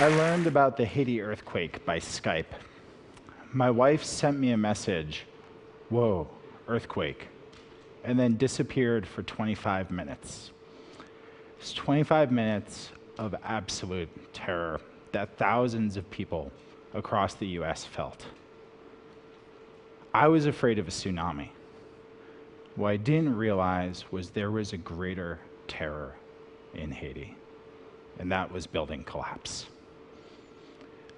I learned about the Haiti earthquake by Skype. My wife sent me a message, "Whoa, earthquake," and then disappeared for 25 minutes. It's 25 minutes of absolute terror that thousands of people across the US felt. I was afraid of a tsunami. What I didn't realize was there was a greater terror in Haiti, and that was building collapse.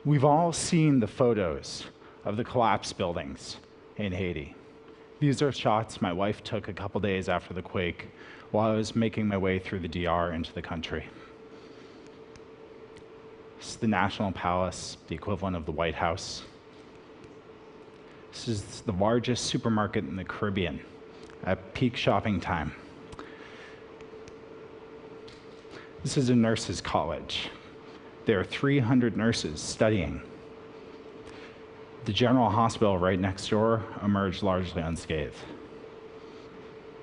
We've all seen the photos of the collapsed buildings in Haiti. These are shots my wife took a couple days after the quake while I was making my way through the DR into the country. This is the National Palace, the equivalent of the White House. This is the largest supermarket in the Caribbean at peak shopping time. This is a nurses' college. There are 300 nurses studying. The general hospital right next door emerged largely unscathed.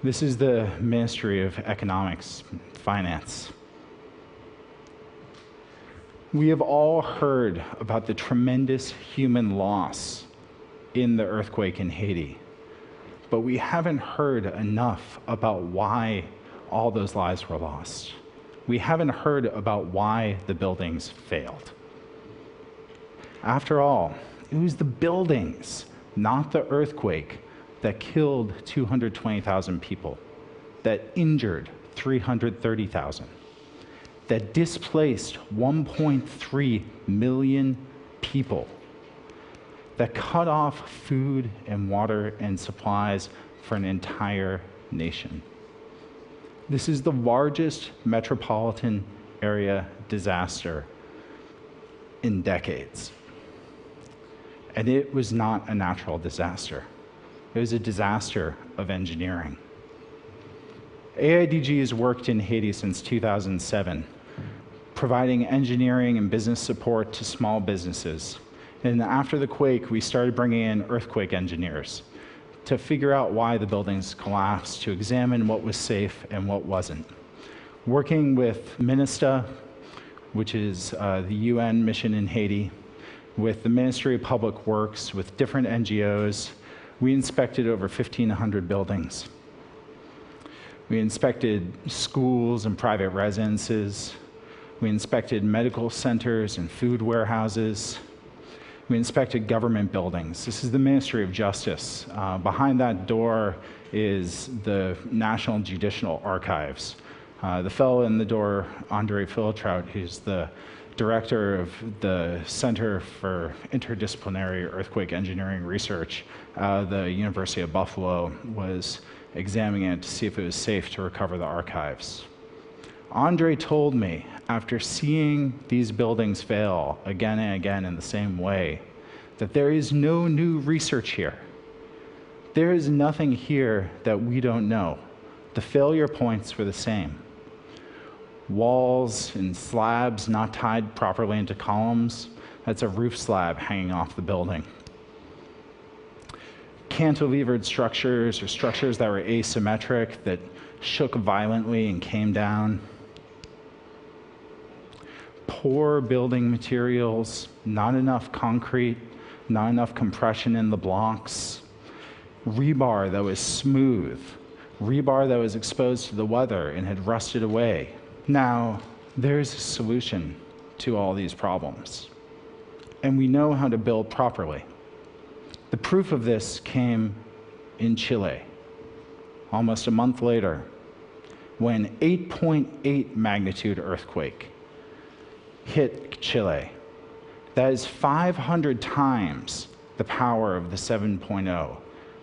This is the Ministry of Economics and Finance. We have all heard about the tremendous human loss in the earthquake in Haiti, but we haven't heard enough about why all those lives were lost. We haven't heard about why the buildings failed. After all, it was the buildings, not the earthquake, that killed 220,000 people, that injured 330,000, that displaced 1.3 million people, that cut off food and water and supplies for an entire nation. This is the largest metropolitan area disaster in decades. And it was not a natural disaster. It was a disaster of engineering. AIDG has worked in Haiti since 2007, providing engineering and business support to small businesses. And after the quake, we started bringing in earthquake engineers to figure out why the buildings collapsed, to examine what was safe and what wasn't. Working with MINISTA, which is the UN mission in Haiti, with the Ministry of Public Works, with different NGOs, we inspected over 1,500 buildings. We inspected schools and private residences. We inspected medical centers and food warehouses. We inspected government buildings. This is the Ministry of Justice. Behind that door is the National Judicial Archives. The fellow in the door, Andre Philitrout, who's the director of the Center for Interdisciplinary Earthquake Engineering Research at the University of Buffalo, was examining it to see if it was safe to recover the archives. Andre told me, after seeing these buildings fail again and again in the same way, that there is no new research here. There is nothing here that we don't know. The failure points were the same. Walls and slabs not tied properly into columns. That's a roof slab hanging off the building. Cantilevered structures, or structures that were asymmetric, that shook violently and came down. Poor building materials, not enough concrete, not enough compression in the blocks. Rebar that was smooth, rebar that was exposed to the weather and had rusted away. Now, there's a solution to all these problems, and we know how to build properly. The proof of this came in Chile, almost a month later, when 8.8 magnitude earthquake hit Chile. That is 500 times the power of the 7.0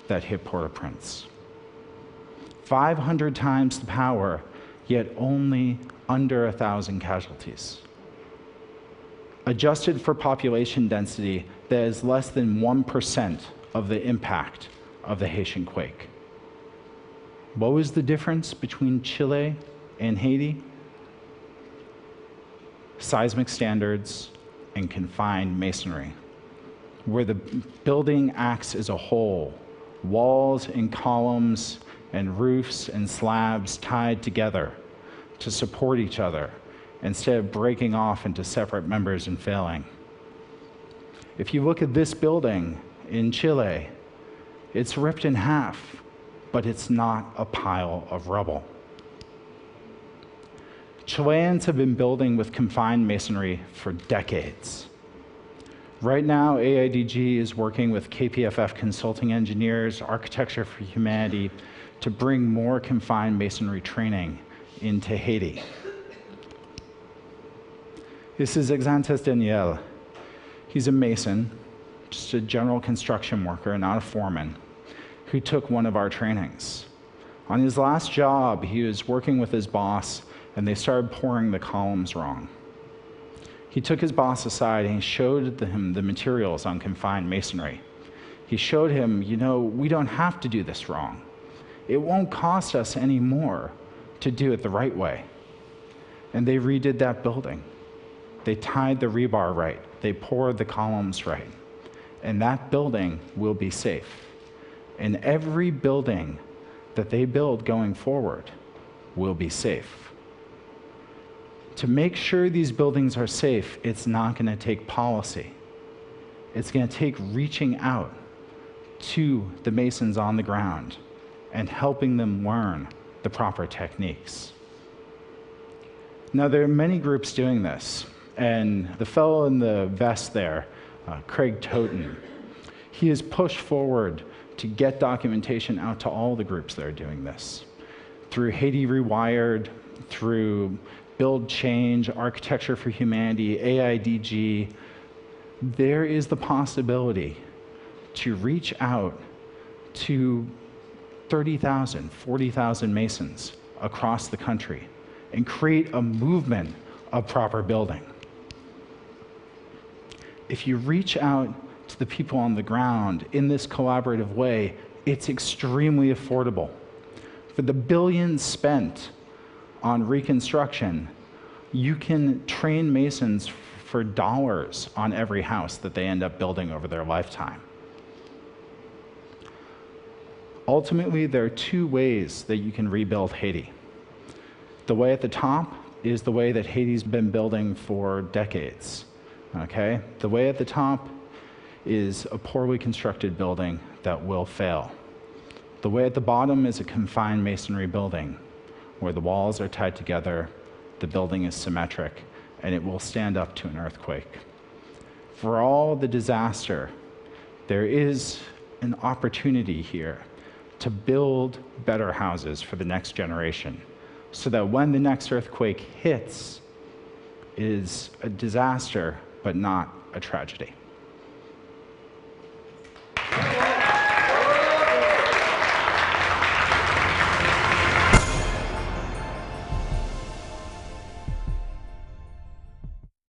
that hit Port-au-Prince. 500 times the power, yet only under 1,000 casualties. Adjusted for population density, that is less than 1% of the impact of the Haitian quake. What was the difference between Chile and Haiti? seismic standards, and confined masonry, where the building acts as a whole, walls and columns and roofs and slabs tied together to support each other instead of breaking off into separate members and failing. If you look at this building in Chile, it's ripped in half, but it's not a pile of rubble. Chileans have been building with confined masonry for decades. Right now, AIDG is working with KPFF consulting engineers, Architecture for Humanity, to bring more confined masonry training into Haiti. This is Exantes Daniel. He's a mason, just a general construction worker, not a foreman, who took one of our trainings. On his last job, he was working with his boss, and they started pouring the columns wrong. He took his boss aside and he showed him the materials on confined masonry. He showed him, we don't have to do this wrong. It won't cost us any more to do it the right way. And they redid that building. They tied the rebar right. They poured the columns right. And that building will be safe. And every building that they build going forward will be safe. To make sure these buildings are safe, it's not going to take policy. It's going to take reaching out to the masons on the ground and helping them learn the proper techniques. Now, there are many groups doing this, and the fellow in the vest there, Craig Toten, he has pushed forward to get documentation out to all the groups that are doing this. Through Haiti Rewired, through Build Change, Architecture for Humanity, AIDG, there is the possibility to reach out to 30,000, 40,000 masons across the country and create a movement of proper building. If you reach out to the people on the ground in this collaborative way, it's extremely affordable. For the billions spent on reconstruction, you can train masons for dollars on every house that they end up building over their lifetime. Ultimately, there are two ways that you can rebuild Haiti. The way at the top is the way that Haiti's been building for decades. Okay? The way at the top is a poorly constructed building that will fail. The way at the bottom is a confined masonry building where the walls are tied together, the building is symmetric, and it will stand up to an earthquake. For all the disaster, there is an opportunity here to build better houses for the next generation, so that when the next earthquake hits, it is a disaster, but not a tragedy.